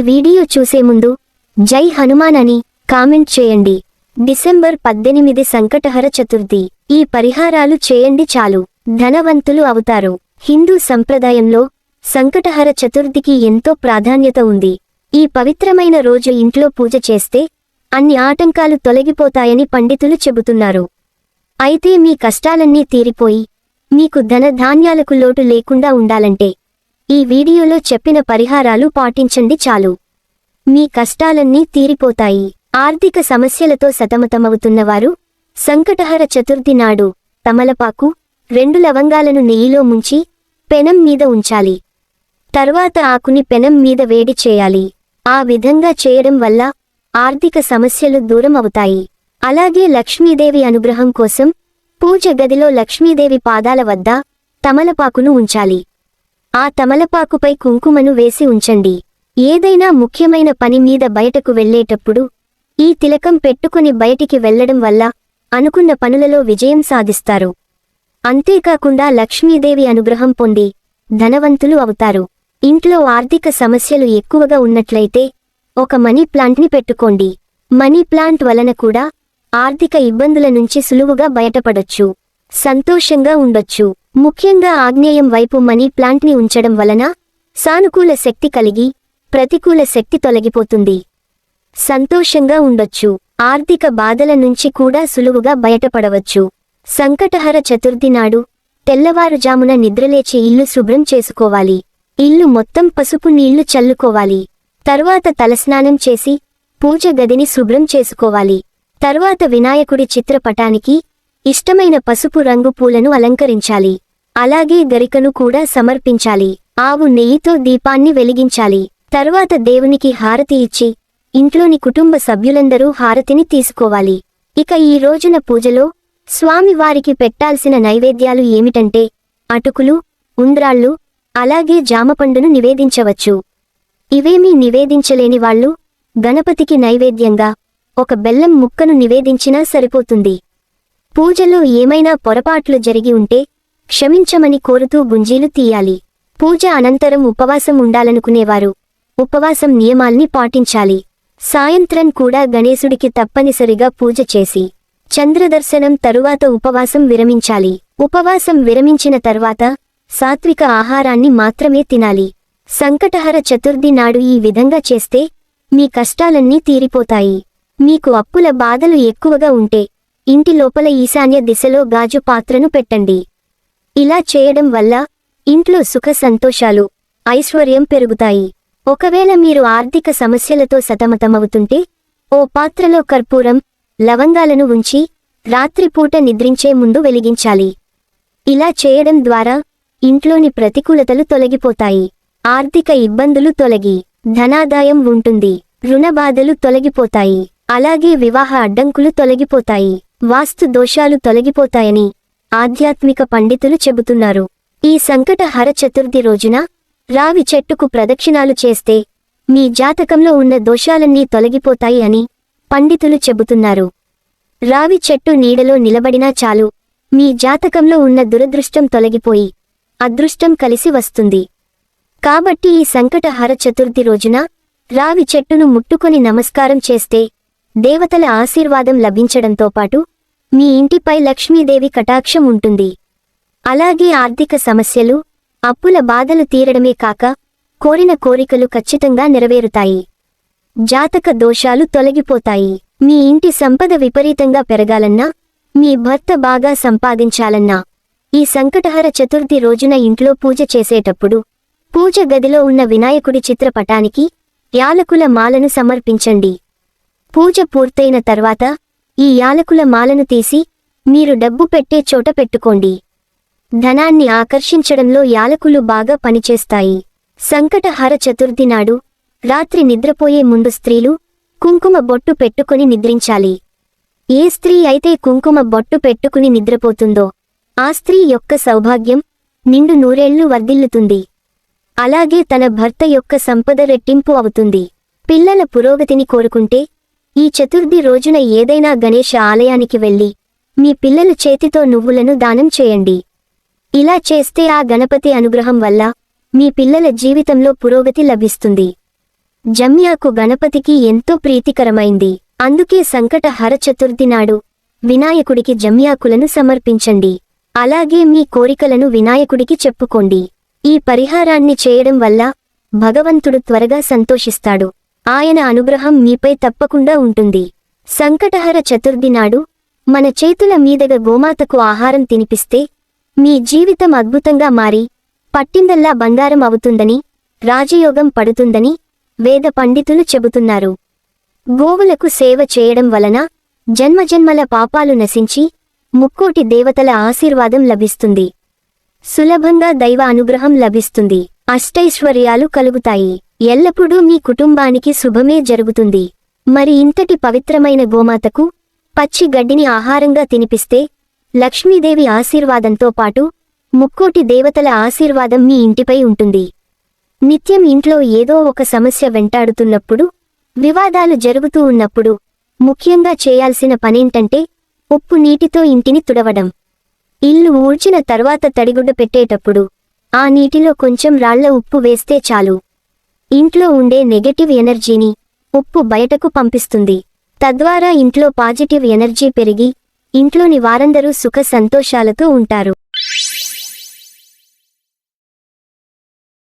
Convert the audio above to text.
Video చూసే ముందు జై హనుమాన్ అని కామెంట్ చేయండి. డిసెంబర్ 18 సంకటహర చతుర్థి. ఈ పరిహారాలు చేయండి చాలు ధనవంతులు అవుతారు. హిందూ సంప్రదాయంలో సంకటహర చతుర్థికి ఎంతో ప్రాధాన్యత ఉంది. ఈ పవిత్రమైన రోజు ఇంట్లో పూజ చేస్తే అన్ని ఆటంకాలు తొలగిపోతాయని పండితులు చెబుతున్నారు. అయితే మీ కష్టాలన్నీ తీరిపోయి మీకు ధనధాన్యాలకు లోటు లేకుండా ఉండాలంటే ఈ వీడియోలో చెప్పిన పరిహారాలు పాటించండి చాలు. మీ కష్టాలన్నీ తీరిపోతాయి. ఆర్థిక సమస్యలతో సతమతమవుతున్నవారు సంకటహర చతుర్థి నాడు తమలపాకు 2 లవంగాలను నెయ్యిలో ముంచి పెనం మీద ఉంచాలి. తర్వాత ఆకుని పెనం మీద వేడి చేయాలి. ఆ విధంగా చేయడం వల్ల ఆర్థిక సమస్యలు దూరం అవుతాయి. అలాగే లక్ష్మీదేవి అనుగ్రహం కోసం పూజ గదిలో లక్ష్మీదేవి పాదాల వద్ద తమలపాకును ఉంచాలి. ఆ తమలపాకుపై కుంకుమను వేసి ఉంచండి. ఏదైనా ముఖ్యమైన పని మీద బయటకు వెళ్ళేటప్పుడు ఈ తిలకం పెట్టుకుని బయటికి వెళ్లడం వల్ల అనుకున్న పనులలో విజయం సాధిస్తారు. అంతేకాకుండా లక్ష్మీదేవి అనుగ్రహం పొంది ధనవంతులు అవుతారు. ఇంట్లో ఆర్థిక సమస్యలు ఎక్కువగా ఉన్నట్లయితే ఒక మనీ ప్లాంట్ని పెట్టుకోండి. మనీ ప్లాంట్ వలన కూడా ఆర్థిక ఇబ్బందుల నుంచి సులువుగా బయటపడొచ్చు, సంతోషంగా ఉండొచ్చు. ముఖ్యంగా ఆగ్నేయం వైపు మనీ ప్లాంట్ని ఉంచడం వలన సానుకూల శక్తి కలిగి ప్రతికూల శక్తి తొలగిపోతుంది. సంతోషంగా ఉండొచ్చు. ఆర్థిక బాధల నుంచి కూడా సులువుగా బయటపడవచ్చు. సంకటహర చతుర్థి నాడు తెల్లవారుజామున నిద్రలేచి ఇల్లు శుభ్రం చేసుకోవాలి. ఇల్లు మొత్తం పసుపు నీళ్లు చల్లుకోవాలి. తర్వాత తలస్నానం చేసి పూజ గదిని శుభ్రం చేసుకోవాలి. తర్వాత వినాయకుడి చిత్రపటానికి ఇష్టమైన పసుపు రంగు పూలను అలంకరించాలి. అలాగే గరికను కూడా సమర్పించాలి. ఆవు నెయ్యితో దీపాన్ని వెలిగించాలి. తర్వాత దేవునికి హారతి ఇచ్చి ఇంట్లోని కుటుంబ సభ్యులందరూ హారతిని తీసుకోవాలి. ఇక ఈ రోజున పూజలో స్వామివారికి పెట్టాల్సిన నైవేద్యాలు ఏమిటంటే అటుకులు, ఉండ్రాళ్ళు, అలాగే జామపండును నివేదించవచ్చు. ఇవేమీ నివేదించలేని వాళ్ళు గణపతికి నైవేద్యంగా ఒక బెల్లం ముక్కను నివేదించినా సరిపోతుంది. పూజలో ఏమైనా పొరపాట్లు జరిగి ఉంటే క్షమించమని కోరుతూ గుంజీలు తీయాలి. పూజ అనంతరం ఉపవాసం ఉండాలనుకునేవారు ఉపవాసం నియమాల్ని పాటించాలి. సాయంత్రం కూడా గణేశుడికి తప్పనిసరిగా పూజ చేసి చంద్రదర్శనం తరువాత ఉపవాసం విరమించాలి. ఉపవాసం విరమించిన తర్వాత సాత్విక ఆహారాన్ని మాత్రమే తినాలి. సంకటహర చతుర్థి నాడు ఈ విధంగా చేస్తే మీ కష్టాలన్నీ తీరిపోతాయి. మీకు అప్పుల బాధలు ఎక్కువగా ఉంటే ఇంటి లోపల ఈశాన్య దిశలో గాజు పాత్రను పెట్టండి. ఇలా చేయడం వల్ల ఇంట్లో సుఖ సంతోషాలు, ఐశ్వర్యం పెరుగుతాయి. ఒకవేళ మీరు ఆర్థిక సమస్యలతో సతమతమవుతుంటే ఓ పాత్రలో కర్పూరం, లవంగాలను ఉంచి రాత్రిపూట నిద్రించే ముందు వెలిగించాలి. ఇలా చేయడం ద్వారా ఇంట్లోని ప్రతికూలతలు తొలగిపోతాయి. ఆర్థిక ఇబ్బందులు తొలగి ధనాదాయం ఉంటుంది. రుణబాధలు తొలగిపోతాయి. అలాగే వివాహ అడ్డంకులు తొలగిపోతాయి. వాస్తు దోషాలు తొలగిపోతాయని ఆధ్యాత్మిక పండితులు చెబుతున్నారు. ఈ సంకటహర చతుర్థి రోజున రావి చెట్టుకు ప్రదక్షిణాలు చేస్తే మీ జాతకంలో ఉన్న దోషాలన్నీ తొలగిపోతాయి అని పండితులు చెబుతున్నారు. రావి చెట్టు నీడలో నిలబడినా చాలు మీ జాతకంలో ఉన్న దురదృష్టం తొలగిపోయి అదృష్టం కలిసి వస్తుంది. కాబట్టి ఈ సంకటహర చతుర్థి రోజున రావి చెట్టును ముట్టుకొని నమస్కారం చేస్తే దేవతల ఆశీర్వాదం లభించడంతో పాటు మీ ఇంటిపై లక్ష్మీదేవి కటాక్షం ఉంటుంది. అలాగే ఆర్థిక సమస్యలు, అప్పుల బాధలు తీరడమే కాక కోరిన కోరికలు ఖచ్చితంగా నెరవేరుతాయి. జాతక దోషాలు తొలగిపోతాయి. మీ ఇంటి సంపద విపరీతంగా పెరగాలన్నా, మీ భర్త బాగా సంపాదించాలన్నా ఈ సంకటహర చతుర్థి రోజున ఇంట్లో పూజ చేసేటప్పుడు పూజ గదిలో ఉన్న వినాయకుడి చిత్రపటానికి యాలకుల మాలను సమర్పించండి. పూజ పూర్తయిన తర్వాత ఈ యాలకుల మాలను తీసి మీరు డబ్బు పెట్టే చోట పెట్టుకోండి. ధనాన్ని ఆకర్షించడంలో యాలకులు బాగా పనిచేస్తాయి. సంకటహర చతుర్థి నాడు రాత్రి నిద్రపోయే ముందు స్త్రీలు కుంకుమ బొట్టు పెట్టుకుని నిద్రించాలి. ఏ స్త్రీ అయితే కుంకుమ బొట్టు పెట్టుకుని నిద్రపోతుందో ఆ స్త్రీ యొక్క సౌభాగ్యం నిండు నూరేళ్లు వర్ధిల్లుతుంది. అలాగే తన భర్త యొక్క సంపద రెట్టింపు అవుతుంది. పిల్లల పురోగతిని కోరుకుంటే ఈ చతుర్థి రోజున ఏదైనా గణేశ ఆలయానికి వెళ్లి మీ పిల్లల చేతితో నువ్వులను దానం చేయండి. ఇలా చేస్తే ఆ గణపతి అనుగ్రహం వల్ల మీ పిల్లల జీవితంలో పురోగతి లభిస్తుంది. జమ్యాకు గణపతికి ఎంతో ప్రీతికరమైంది. అందుకే సంకటహర చతుర్థి నాడు వినాయకుడికి జమ్యాకులను సమర్పించండి. అలాగే మీ కోరికలను వినాయకుడికి చెప్పుకోండి. ఈ పరిహారాన్ని చేయడం వల్ల భగవంతుడు త్వరగా సంతోషిస్తాడు. ఆయన అనుగ్రహం మీపై తప్పకుండా ఉంటుంది. సంకటహర చతుర్థి నాడు మన చేతుల మీదుగా గోమాతకు ఆహారం తినిపిస్తే మీ జీవితం అద్భుతంగా మారి పట్టిందల్లా బంగారం అవుతుందని, రాజయోగం పడుతుందని వేద పండితులు చెబుతున్నారు. గోవులకు సేవ చేయడం వలన జన్మజన్మల పాపాలు నశించి ముక్కోటి దేవతల ఆశీర్వాదం లభిస్తుంది. సులభంగా దైవ అనుగ్రహం లభిస్తుంది. అష్టైశ్వర్యాలు కలుగుతాయి. ఎల్లప్పుడూ మీ కుటుంబానికి శుభమే జరుగుతుంది. మరి ఇంతటి పవిత్రమైన గోమాతకు పచ్చి గడ్డిని ఆహారంగా తినిపిస్తే లక్ష్మీదేవి ఆశీర్వాదంతో పాటు ముక్కోటి దేవతల ఆశీర్వాదం మీ ఇంటిపై ఉంటుంది. నిత్యం ఇంట్లో ఏదో ఒక సమస్య వెంటాడుతున్నప్పుడు, వివాదాలు జరుగుతూ ఉన్నప్పుడు ముఖ్యంగా చేయాల్సిన పనేంటంటే ఉప్పు నీటితో ఇంటిని తుడవడం. ఇల్లు ఊడ్చిన తర్వాత తడిగుడ్డ పెట్టేటప్పుడు ఆ నీటిలో కొంచెం రాళ్ల ఉప్పు వేస్తే చాలు. ఇంట్లో ఉండే నెగటివ్ ఎనర్జీని ఉప్పు బయటకు పంపిస్తుంది. తద్వారా ఇంట్లో పాజిటివ్ ఎనర్జీ పెరిగి ఇంట్లోని వారందరూ సుఖ సంతోషాలతో ఉంటారు.